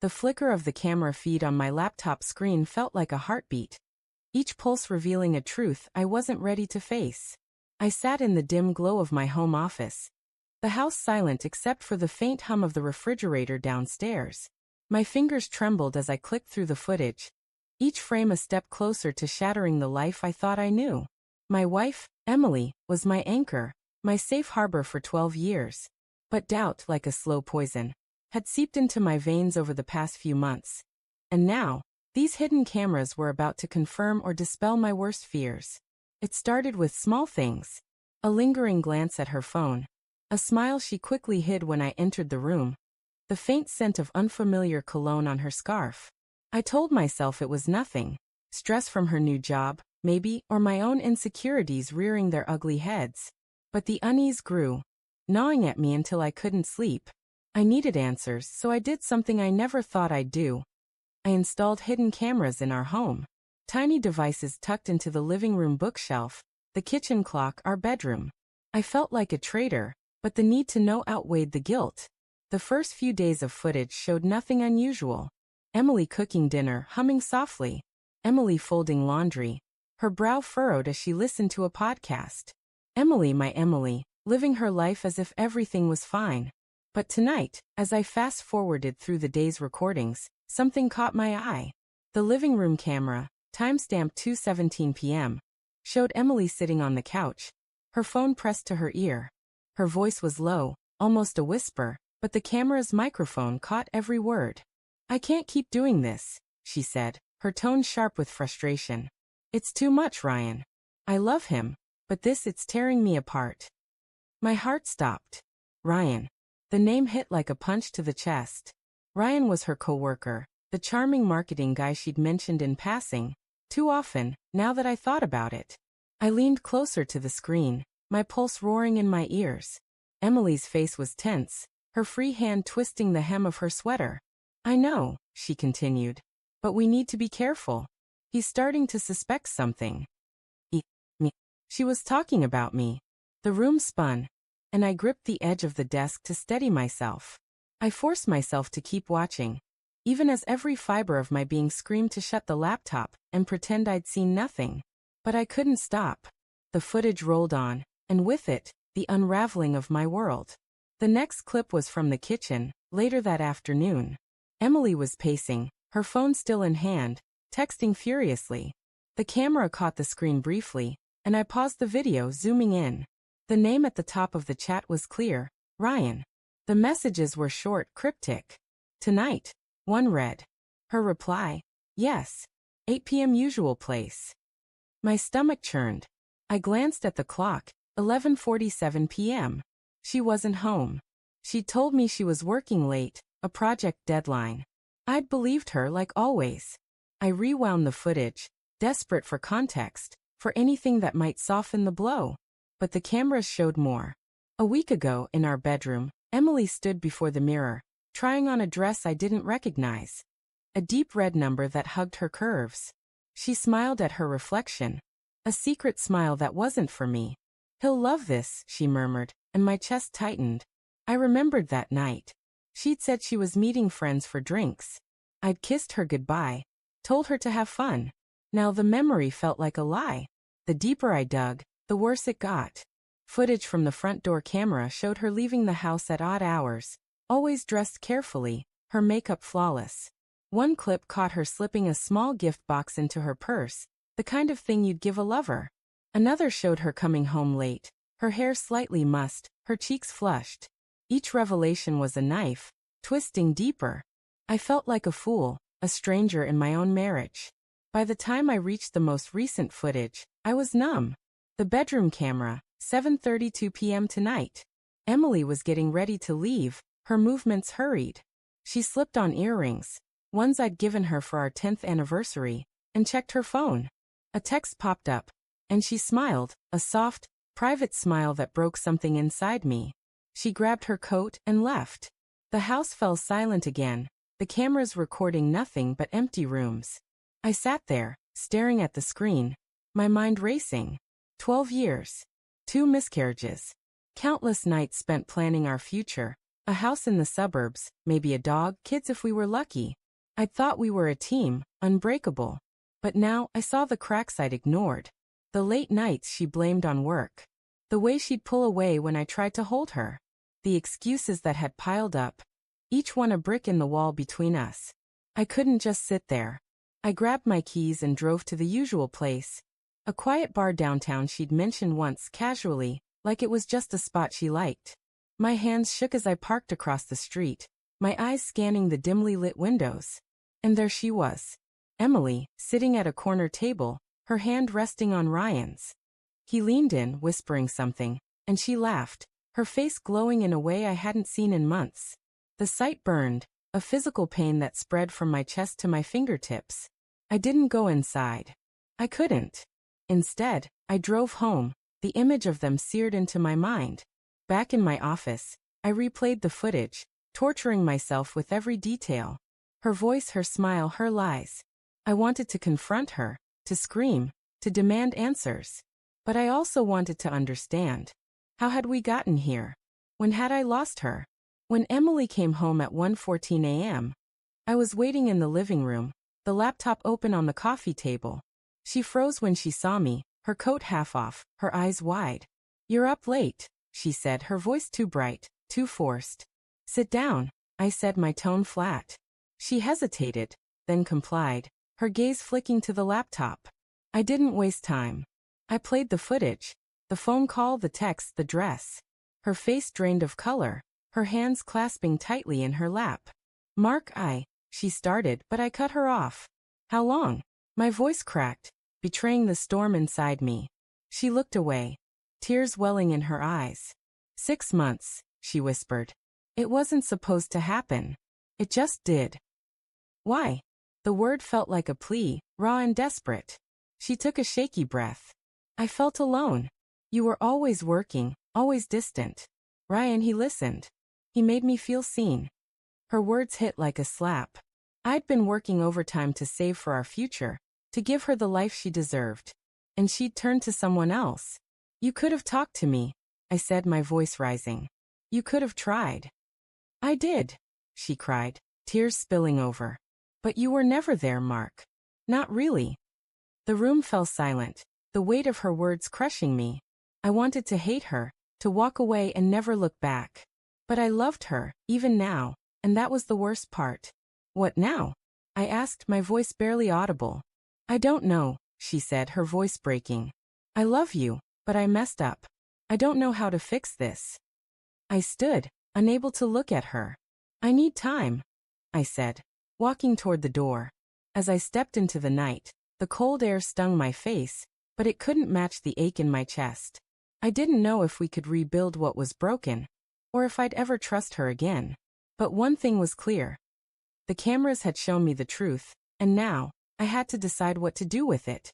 The flicker of the camera feed on my laptop screen felt like a heartbeat, each pulse revealing a truth I wasn't ready to face. I sat in the dim glow of my home office, the house silent except for the faint hum of the refrigerator downstairs. My fingers trembled as I clicked through the footage, each frame a step closer to shattering the life I thought I knew. My wife, Emily, was my anchor, my safe harbor for 12 years. But doubt, like a slow poison, had seeped into my veins over the past few months. And now, these hidden cameras were about to confirm or dispel my worst fears. It started with small things. A lingering glance at her phone. A smile she quickly hid when I entered the room. The faint scent of unfamiliar cologne on her scarf. I told myself it was nothing. Stress from her new job, maybe, or my own insecurities rearing their ugly heads. But the unease grew, gnawing at me until I couldn't sleep. I needed answers, so I did something I never thought I'd do. I installed hidden cameras in our home. Tiny devices tucked into the living room bookshelf, the kitchen clock, our bedroom. I felt like a traitor, but the need to know outweighed the guilt. The first few days of footage showed nothing unusual. Emily cooking dinner, humming softly. Emily folding laundry, her brow furrowed as she listened to a podcast. Emily, my Emily, living her life as if everything was fine. But tonight, as I fast-forwarded through the day's recordings, something caught my eye. The living room camera, timestamped 2:17 p.m., showed Emily sitting on the couch, her phone pressed to her ear. Her voice was low, almost a whisper, but the camera's microphone caught every word. "I can't keep doing this," she said, her tone sharp with frustration. "It's too much, Ryan. I love him, but it's tearing me apart." My heart stopped. Ryan. The name hit like a punch to the chest. Ryan was her coworker, the charming marketing guy she'd mentioned in passing, too often, now that I thought about it. I leaned closer to the screen, my pulse roaring in my ears. Emily's face was tense, her free hand twisting the hem of her sweater. "I know," she continued, "but we need to be careful. He's starting to suspect something." Me. She was talking about me. The room spun, and I gripped the edge of the desk to steady myself. I forced myself to keep watching, even as every fiber of my being screamed to shut the laptop and pretend I'd seen nothing. But I couldn't stop. The footage rolled on, and with it, the unraveling of my world. The next clip was from the kitchen, later that afternoon. Emily was pacing, her phone still in hand, texting furiously. The camera caught the screen briefly, and I paused the video, zooming in. The name at the top of the chat was clear, Ryan. The messages were short, cryptic. "Tonight," one read. Her reply, "Yes. 8 p.m. usual place." My stomach churned. I glanced at the clock, 11:47 p.m. She wasn't home. She'd told me she was working late, a project deadline. I'd believed her like always. I rewound the footage, desperate for context, for anything that might soften the blow. But the cameras showed more. A week ago, in our bedroom, Emily stood before the mirror, trying on a dress I didn't recognize. A deep red number that hugged her curves. She smiled at her reflection. A secret smile that wasn't for me. "He'll love this," she murmured, and my chest tightened. I remembered that night. She'd said she was meeting friends for drinks. I'd kissed her goodbye, told her to have fun. Now the memory felt like a lie. The deeper I dug, the worse it got. Footage from the front door camera showed her leaving the house at odd hours, always dressed carefully, her makeup flawless. One clip caught her slipping a small gift box into her purse, the kind of thing you'd give a lover. Another showed her coming home late, her hair slightly mussed, her cheeks flushed. Each revelation was a knife, twisting deeper. I felt like a fool, a stranger in my own marriage. By the time I reached the most recent footage, I was numb. The bedroom camera, 7:32 p.m. tonight. Emily was getting ready to leave, her movements hurried. She slipped on earrings, ones I'd given her for our 10th anniversary, and checked her phone. A text popped up, and she smiled, a soft, private smile that broke something inside me. She grabbed her coat and left. The house fell silent again, the cameras recording nothing but empty rooms. I sat there, staring at the screen, my mind racing. 12 years. 2 miscarriages. Countless nights spent planning our future, A house in the suburbs, maybe a dog, kids if we were lucky. I'd thought we were a team, unbreakable. But now I saw the cracks I'd ignored. The late nights she blamed on work. The way she'd pull away when I tried to hold her. The excuses that had piled up. Each one a brick in the wall between us. I couldn't just sit there. I grabbed my keys and drove to the usual place. A quiet bar downtown she'd mentioned once casually, like it was just a spot she liked. My hands shook as I parked across the street, my eyes scanning the dimly lit windows. And there she was. Emily, sitting at a corner table, her hand resting on Ryan's. He leaned in, whispering something, and she laughed, her face glowing in a way I hadn't seen in months. The sight burned, a physical pain that spread from my chest to my fingertips. I didn't go inside. I couldn't. Instead, I drove home, the image of them seared into my mind. Back in my office, I replayed the footage, torturing myself with every detail. Her voice, her smile, her lies. I wanted to confront her, to scream, to demand answers. But I also wanted to understand. How had we gotten here? When had I lost her? When Emily came home at 1:14 a.m., I was waiting in the living room, the laptop open on the coffee table. She froze when she saw me, her coat half off, her eyes wide. "You're up late," she said, her voice too bright, too forced. "Sit down," I said, my tone flat. She hesitated, then complied, her gaze flicking to the laptop. I didn't waste time. I played the footage, the phone call, the text, the dress. Her face drained of color, her hands clasping tightly in her lap. "Mark, she started, but I cut her off. "How long?" My voice cracked, betraying the storm inside me. She looked away, tears welling in her eyes. 6 months, she whispered. It wasn't supposed to happen. It just did. Why? The word felt like a plea, raw and desperate. She took a shaky breath. I felt alone. You were always working, always distant. Ryan, he listened. He made me feel seen. Her words hit like a slap. I'd been working overtime to save for our future, to give her the life she deserved. And she'd turned to someone else. You could have talked to me, I said, my voice rising. You could have tried. I did, she cried, tears spilling over. But you were never there, Mark. Not really. The room fell silent, the weight of her words crushing me. I wanted to hate her, to walk away and never look back. But I loved her, even now, and that was the worst part. What now? I asked, my voice barely audible. I don't know, she said, her voice breaking. I love you, but I messed up. I don't know how to fix this. I stood, unable to look at her. I need time, I said, walking toward the door. As I stepped into the night, the cold air stung my face, but it couldn't match the ache in my chest. I didn't know if we could rebuild what was broken, or if I'd ever trust her again. But one thing was clear. The cameras had shown me the truth, and now, I had to decide what to do with it.